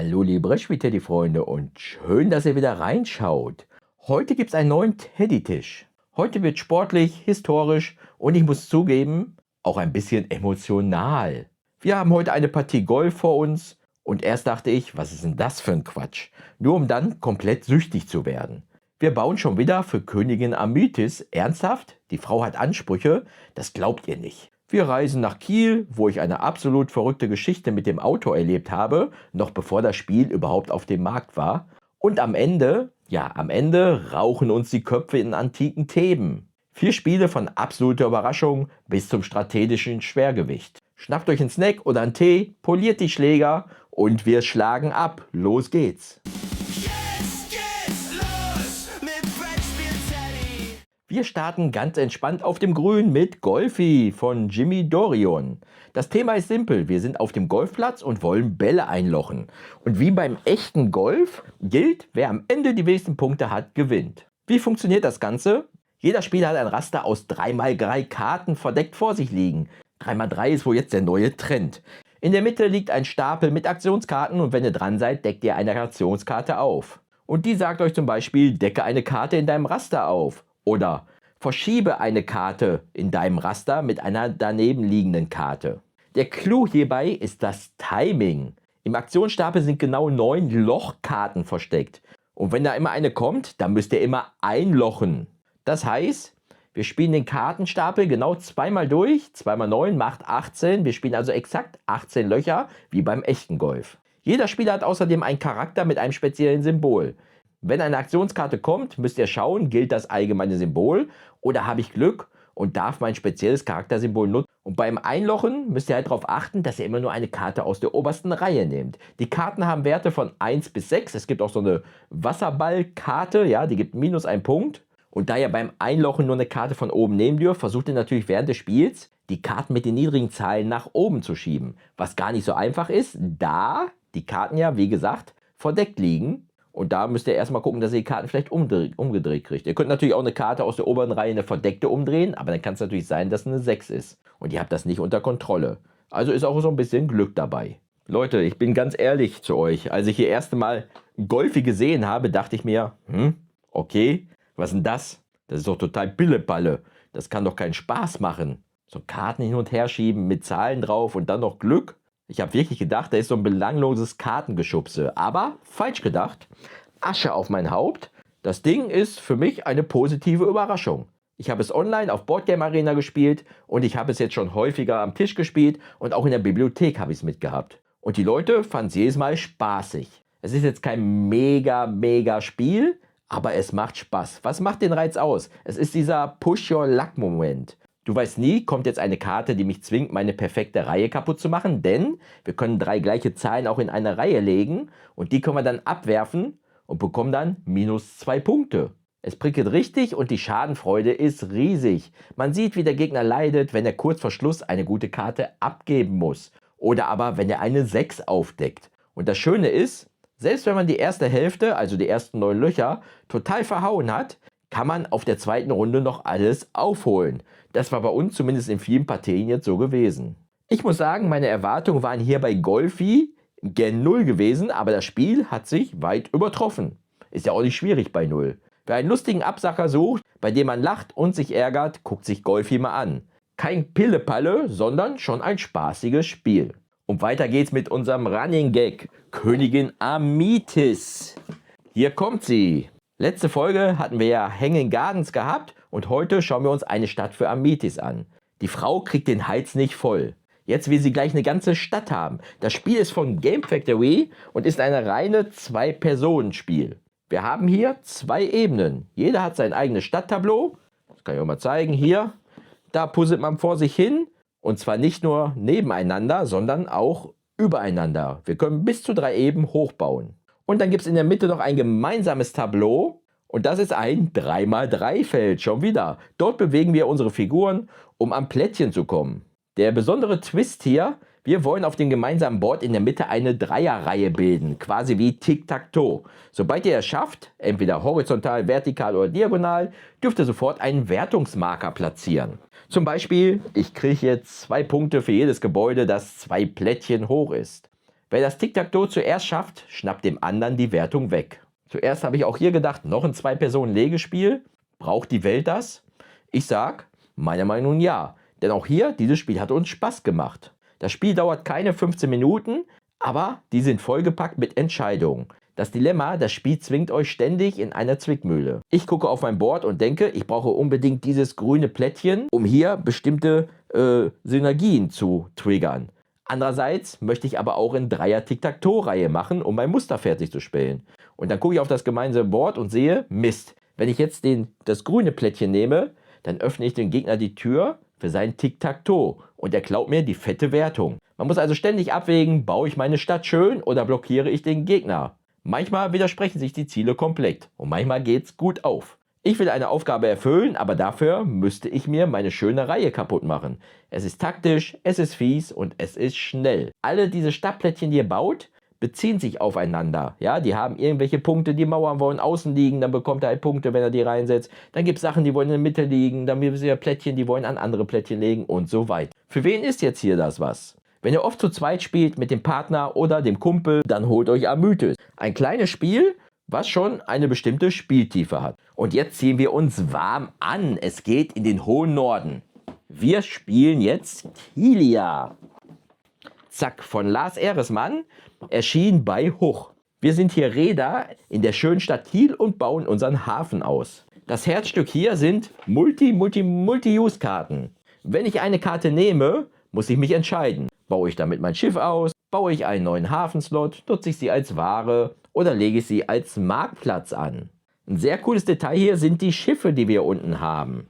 Hallo liebe Brettspiel-Teddy-Freunde und schön, dass ihr wieder reinschaut. Heute gibt es einen neuen Teddy-Tisch. Heute wird sportlich, historisch und ich muss zugeben, auch ein bisschen emotional. Wir haben heute eine Partie Golf vor uns und erst dachte ich, was ist denn das für ein Quatsch? Nur um dann komplett süchtig zu werden. Wir bauen schon wieder für Königin Amytis. Ernsthaft? Die Frau hat Ansprüche? Das glaubt ihr nicht. Wir reisen nach Kiel, wo ich eine absolut verrückte Geschichte mit dem Auto erlebt habe, noch bevor das Spiel überhaupt auf dem Markt war. Und am Ende rauchen uns die Köpfe in antiken Theben. 4 Spiele von absoluter Überraschung bis zum strategischen Schwergewicht. Schnappt euch einen Snack oder einen Tee, poliert die Schläger und wir schlagen ab. Los geht's! Wir starten ganz entspannt auf dem Grün mit Golfi von Jimmy Dorion. Das Thema ist simpel, wir sind auf dem Golfplatz und wollen Bälle einlochen. Und wie beim echten Golf gilt, wer am Ende die wenigsten Punkte hat, gewinnt. Wie funktioniert das Ganze? Jeder Spieler hat ein Raster aus 3x3 Karten verdeckt vor sich liegen. 3x3 ist wohl jetzt der neue Trend. In der Mitte liegt ein Stapel mit Aktionskarten und wenn ihr dran seid, deckt ihr eine Aktionskarte auf. Und die sagt euch zum Beispiel, decke eine Karte in deinem Raster auf. Oder verschiebe eine Karte in deinem Raster mit einer daneben liegenden Karte. Der Clou hierbei ist das Timing. Im Aktionsstapel sind genau 9 Lochkarten versteckt. Und wenn da immer eine kommt, dann müsst ihr immer einlochen. Das heißt, wir spielen den Kartenstapel genau zweimal durch. 2 mal 9 macht 18. Wir spielen also exakt 18 Löcher, wie beim echten Golf. Jeder Spieler hat außerdem einen Charakter mit einem speziellen Symbol. Wenn eine Aktionskarte kommt, müsst ihr schauen, gilt das allgemeine Symbol oder habe ich Glück und darf mein spezielles Charaktersymbol nutzen. Und beim Einlochen müsst ihr halt darauf achten, dass ihr immer nur eine Karte aus der obersten Reihe nehmt. Die Karten haben Werte von 1 bis 6. Es gibt auch so eine Wasserballkarte, ja, die gibt -1 Punkt. Und da ihr beim Einlochen nur eine Karte von oben nehmen dürft, versucht ihr natürlich während des Spiels, die Karten mit den niedrigen Zahlen nach oben zu schieben. Was gar nicht so einfach ist, da die Karten ja, wie gesagt, verdeckt liegen. Und da müsst ihr erstmal gucken, dass ihr die Karten vielleicht umgedreht kriegt. Ihr könnt natürlich auch eine Karte aus der oberen Reihe, eine verdeckte, umdrehen, aber dann kann es natürlich sein, dass eine 6 ist. Und ihr habt das nicht unter Kontrolle. Also ist auch so ein bisschen Glück dabei. Leute, ich bin ganz ehrlich zu euch. Als ich hier erste Mal Golfi gesehen habe, dachte ich mir, okay, was ist denn das? Das ist doch total Pillepalle. Das kann doch keinen Spaß machen. So Karten hin und her schieben mit Zahlen drauf und dann noch Glück. Ich habe wirklich gedacht, da ist so ein belangloses Kartengeschubse. Aber falsch gedacht. Asche auf mein Haupt. Das Ding ist für mich eine positive Überraschung. Ich habe es online auf Boardgame Arena gespielt und ich habe es jetzt schon häufiger am Tisch gespielt und auch in der Bibliothek habe ich es mitgehabt. Und die Leute fanden es jedes Mal spaßig. Es ist jetzt kein mega Spiel, aber es macht Spaß. Was macht den Reiz aus? Es ist dieser Push-Your-Luck-Moment. Du weißt nie, kommt jetzt eine Karte, die mich zwingt, meine perfekte Reihe kaputt zu machen, denn wir können 3 gleiche Zahlen auch in eine Reihe legen und die können wir dann abwerfen und bekommen dann -2 Punkte. Es prickelt richtig und die Schadenfreude ist riesig. Man sieht, wie der Gegner leidet, wenn er kurz vor Schluss eine gute Karte abgeben muss oder aber, wenn er eine 6 aufdeckt. Und das Schöne ist, selbst wenn man die erste Hälfte, also die ersten 9 Löcher, total verhauen hat, kann man auf der zweiten Runde noch alles aufholen. Das war bei uns zumindest in vielen Partien jetzt so gewesen. Ich muss sagen, meine Erwartungen waren hier bei Golfi gen 0 gewesen, aber das Spiel hat sich weit übertroffen. Ist ja auch nicht schwierig bei 0. Wer einen lustigen Absacker sucht, bei dem man lacht und sich ärgert, guckt sich Golfi mal an. Kein Pillepalle, sondern schon ein spaßiges Spiel. Und weiter geht's mit unserem Running Gag. Königin Amytis. Hier kommt sie. Letzte Folge hatten wir ja Hanging Gardens gehabt und heute schauen wir uns eine Stadt für Amytis an. Die Frau kriegt den Hals nicht voll. Jetzt will sie gleich eine ganze Stadt haben. Das Spiel ist von Game Factory und ist ein reine 2-Personen-Spiel. Wir haben hier 2 Ebenen. Jeder hat sein eigenes Stadttableau. Das kann ich euch mal zeigen. Hier, da puzzelt man vor sich hin. Und zwar nicht nur nebeneinander, sondern auch übereinander. Wir können bis zu 3 Ebenen hochbauen. Und dann gibt es in der Mitte noch ein gemeinsames Tableau und das ist ein 3x3-Feld, schon wieder. Dort bewegen wir unsere Figuren, um am Plättchen zu kommen. Der besondere Twist hier, wir wollen auf dem gemeinsamen Board in der Mitte eine Dreierreihe bilden, quasi wie Tic-Tac-Toe. Sobald ihr es schafft, entweder horizontal, vertikal oder diagonal, dürft ihr sofort einen Wertungsmarker platzieren. Zum Beispiel, ich kriege jetzt 2 Punkte für jedes Gebäude, das 2 Plättchen hoch ist. Wer das Tic-Tac-Toe zuerst schafft, schnappt dem anderen die Wertung weg. Zuerst habe ich auch hier gedacht, noch ein 2-Personen-Legespiel. Braucht die Welt das? Ich sag, meiner Meinung nach ja. Denn auch hier, dieses Spiel hat uns Spaß gemacht. Das Spiel dauert keine 15 Minuten, aber die sind vollgepackt mit Entscheidungen. Das Dilemma, das Spiel zwingt euch ständig in einer Zwickmühle. Ich gucke auf mein Board und denke, ich brauche unbedingt dieses grüne Plättchen, um hier bestimmte Synergien zu triggern. Andererseits möchte ich aber auch in Dreier-Tic-Tac-Toe-Reihe machen, um mein Muster fertig zu spielen. Und dann gucke ich auf das gemeinsame Board und sehe, Mist, wenn ich jetzt das grüne Plättchen nehme, dann öffne ich dem Gegner die Tür für sein Tic-Tac-Toe und er klaut mir die fette Wertung. Man muss also ständig abwägen, baue ich meine Stadt schön oder blockiere ich den Gegner. Manchmal widersprechen sich die Ziele komplett und manchmal geht's gut auf. Ich will eine Aufgabe erfüllen, aber dafür müsste ich mir meine schöne Reihe kaputt machen. Es ist taktisch, es ist fies und es ist schnell. Alle diese Stadtplättchen, die ihr baut, beziehen sich aufeinander. Ja, die haben irgendwelche Punkte, die Mauern wollen außen liegen, dann bekommt er halt Punkte, wenn er die reinsetzt. Dann gibt es Sachen, die wollen in der Mitte liegen, dann gibt es ja Plättchen, die wollen an andere Plättchen legen und so weiter. Für wen ist jetzt hier das was? Wenn ihr oft zu zweit spielt mit dem Partner oder dem Kumpel, dann holt euch Amythys. Ein kleines Spiel, was schon eine bestimmte Spieltiefe hat. Und jetzt ziehen wir uns warm an. Es geht in den hohen Norden. Wir spielen jetzt Kilia. Zack, von Lars Ehresmann, erschien bei Huch. Wir sind hier Reeder in der schönen Stadt Kiel und bauen unseren Hafen aus. Das Herzstück hier sind Multi-Use-Karten. Wenn ich eine Karte nehme, muss ich mich entscheiden. Baue ich damit mein Schiff aus? Baue ich einen neuen Hafenslot? Nutze ich sie als Ware? Oder lege ich sie als Marktplatz an? Ein sehr cooles Detail hier sind die Schiffe, die wir unten haben.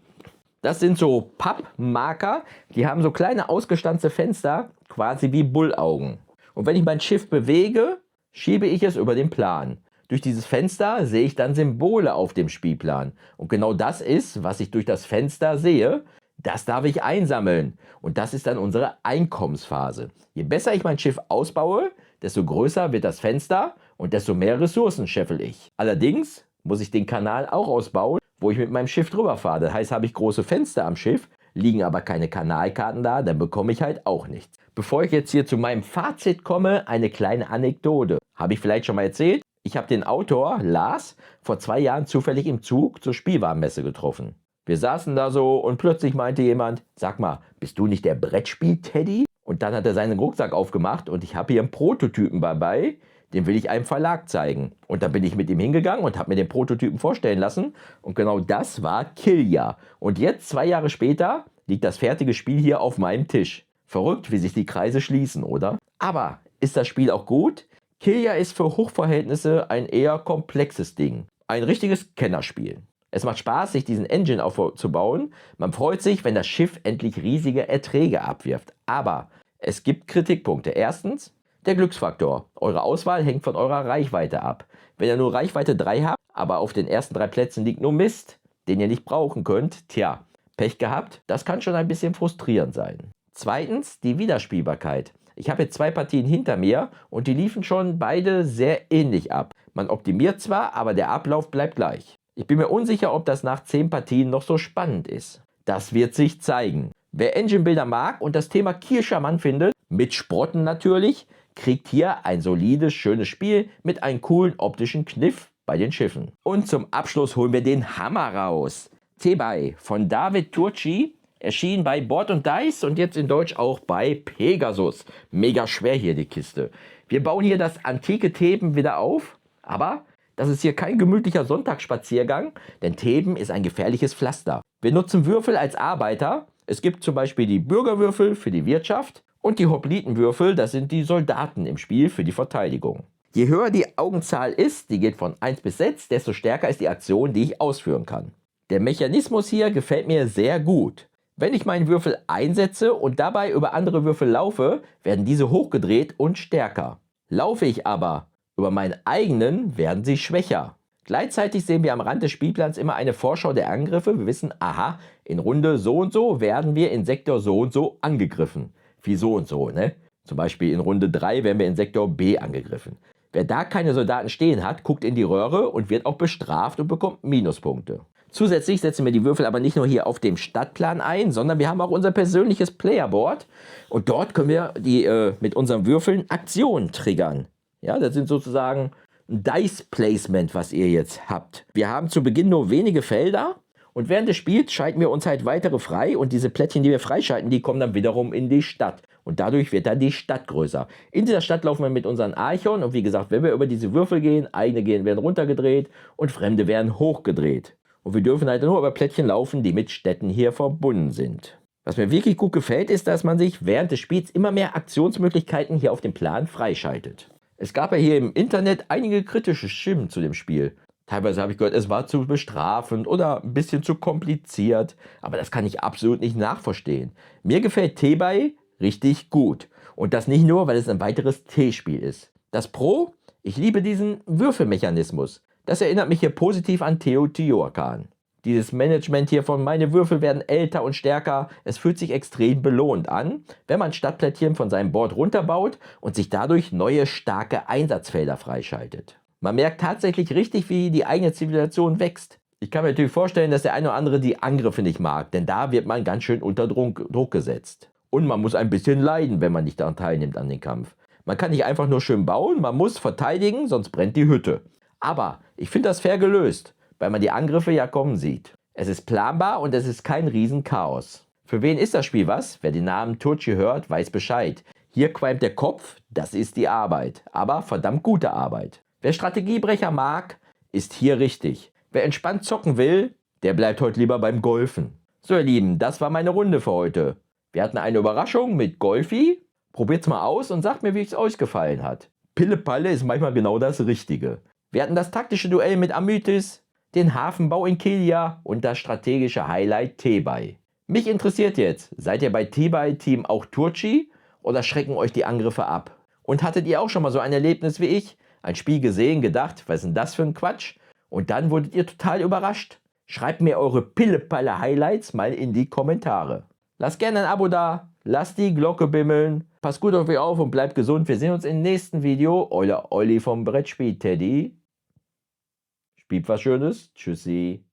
Das sind so Pappmarker, die haben so kleine ausgestanzte Fenster, quasi wie Bullaugen. Und wenn ich mein Schiff bewege, schiebe ich es über den Plan. Durch dieses Fenster sehe ich dann Symbole auf dem Spielplan. Und genau das ist, was ich durch das Fenster sehe, das darf ich einsammeln. Und das ist dann unsere Einkommensphase. Je besser ich mein Schiff ausbaue, desto größer wird das Fenster und desto mehr Ressourcen scheffel ich. Allerdings muss ich den Kanal auch ausbauen, wo ich mit meinem Schiff drüber fahre. Das heißt, habe ich große Fenster am Schiff, liegen aber keine Kanalkarten da, dann bekomme ich halt auch nichts. Bevor ich jetzt hier zu meinem Fazit komme, eine kleine Anekdote. Habe ich vielleicht schon mal erzählt? Ich habe den Autor, Lars, vor 2 Jahren zufällig im Zug zur Spielwarenmesse getroffen. Wir saßen da so und plötzlich meinte jemand, sag mal, bist du nicht der Brettspiel-Teddy? Und dann hat er seinen Rucksack aufgemacht und ich habe hier einen Prototypen dabei, den will ich einem Verlag zeigen. Und dann bin ich mit ihm hingegangen und habe mir den Prototypen vorstellen lassen. Und genau das war Kilia. Und jetzt, 2 Jahre später, liegt das fertige Spiel hier auf meinem Tisch. Verrückt, wie sich die Kreise schließen, oder? Aber ist das Spiel auch gut? Kilia ist für Hochverhältnisse ein eher komplexes Ding. Ein richtiges Kennerspiel. Es macht Spaß, sich diesen Engine aufzubauen. Man freut sich, wenn das Schiff endlich riesige Erträge abwirft. Aber es gibt Kritikpunkte. Erstens, der Glücksfaktor. Eure Auswahl hängt von eurer Reichweite ab. Wenn ihr nur Reichweite 3 habt, aber auf den ersten 3 Plätzen liegt nur Mist, den ihr nicht brauchen könnt, tja, Pech gehabt, das kann schon ein bisschen frustrierend sein. Zweitens, die Wiederspielbarkeit. Ich habe jetzt 2 Partien hinter mir und die liefen schon beide sehr ähnlich ab. Man optimiert zwar, aber der Ablauf bleibt gleich. Ich bin mir unsicher, ob das nach 10 Partien noch so spannend ist. Das wird sich zeigen. Wer Engine-Bilder mag und das Thema Kiel charmant findet, mit Sprotten natürlich, kriegt hier ein solides, schönes Spiel mit einem coolen optischen Kniff bei den Schiffen. Und zum Abschluss holen wir den Hammer raus. Thebei von David Turci, erschien bei Board & Dice und jetzt in Deutsch auch bei Pegasus. Mega schwer hier die Kiste. Wir bauen hier das antike Theben wieder auf, aber das ist hier kein gemütlicher Sonntagsspaziergang, denn Theben ist ein gefährliches Pflaster. Wir nutzen Würfel als Arbeiter. Es gibt zum Beispiel die Bürgerwürfel für die Wirtschaft und die Hoplitenwürfel, das sind die Soldaten im Spiel für die Verteidigung. Je höher die Augenzahl ist, die geht von 1 bis 6, desto stärker ist die Aktion, die ich ausführen kann. Der Mechanismus hier gefällt mir sehr gut. Wenn ich meinen Würfel einsetze und dabei über andere Würfel laufe, werden diese hochgedreht und stärker. Laufe ich aber über meinen eigenen, werden sie schwächer. Gleichzeitig sehen wir am Rand des Spielplans immer eine Vorschau der Angriffe. Wir wissen, aha, in Runde so und so werden wir in Sektor so und so angegriffen. Wie so und so, ne? Zum Beispiel in Runde 3 werden wir in Sektor B angegriffen. Wer da keine Soldaten stehen hat, guckt in die Röhre und wird auch bestraft und bekommt Minuspunkte. Zusätzlich setzen wir die Würfel aber nicht nur hier auf dem Stadtplan ein, sondern wir haben auch unser persönliches Playerboard. Und dort können wir mit unseren Würfeln Aktionen triggern. Ja, das sind sozusagen ein Dice-Placement, was ihr jetzt habt. Wir haben zu Beginn nur wenige Felder. Und während des Spiels schalten wir uns halt weitere frei. Und diese Plättchen, die wir freischalten, die kommen dann wiederum in die Stadt. Und dadurch wird dann die Stadt größer. In dieser Stadt laufen wir mit unseren Archon. Und wie gesagt, wenn wir über diese Würfel gehen, eigene werden runtergedreht und fremde werden hochgedreht. Und wir dürfen halt nur über Plättchen laufen, die mit Städten hier verbunden sind. Was mir wirklich gut gefällt, ist, dass man sich während des Spiels immer mehr Aktionsmöglichkeiten hier auf dem Plan freischaltet. Es gab ja hier im Internet einige kritische Stimmen zu dem Spiel. Teilweise habe ich gehört, es war zu bestrafend oder ein bisschen zu kompliziert. Aber das kann ich absolut nicht nachverstehen. Mir gefällt T-Buy richtig gut. Und das nicht nur, weil es ein weiteres T-Spiel ist. Das Pro, ich liebe diesen Würfelmechanismus. Das erinnert mich hier positiv an Teotihuacan. Dieses Management hier von meine Würfel werden älter und stärker, es fühlt sich extrem belohnt an, wenn man Stadtplättchen von seinem Board runterbaut und sich dadurch neue starke Einsatzfelder freischaltet. Man merkt tatsächlich richtig, wie die eigene Zivilisation wächst. Ich kann mir natürlich vorstellen, dass der eine oder andere die Angriffe nicht mag, denn da wird man ganz schön unter Druck gesetzt. Und man muss ein bisschen leiden, wenn man nicht daran teilnimmt an den Kampf. Man kann nicht einfach nur schön bauen, man muss verteidigen, sonst brennt die Hütte. Aber ich finde das fair gelöst, weil man die Angriffe ja kommen sieht. Es ist planbar und es ist kein Riesenchaos. Für wen ist das Spiel was? Wer den Namen Turchi hört, weiß Bescheid. Hier qualmt der Kopf, das ist die Arbeit. Aber verdammt gute Arbeit. Wer Strategiebrecher mag, ist hier richtig. Wer entspannt zocken will, der bleibt heute lieber beim Golfen. So ihr Lieben, das war meine Runde für heute. Wir hatten eine Überraschung mit Golfi. Probiert's mal aus und sagt mir, wie es euch gefallen hat. Pille-Palle ist manchmal genau das Richtige. Wir hatten das taktische Duell mit Amytis, den Hafenbau in Kilia und das strategische Highlight T-Buy. Mich interessiert jetzt, seid ihr bei T-Buy Team auch Turchi oder schrecken euch die Angriffe ab? Und hattet ihr auch schon mal so ein Erlebnis wie ich? Ein Spiel gesehen, gedacht, was ist denn das für ein Quatsch? Und dann wurdet ihr total überrascht. Schreibt mir eure Pille-Palle-Highlights mal in die Kommentare. Lasst gerne ein Abo da, lasst die Glocke bimmeln, passt gut auf euch auf und bleibt gesund. Wir sehen uns im nächsten Video. Euer Olli vom Brettspiel Teddy. Spielt was Schönes. Tschüssi.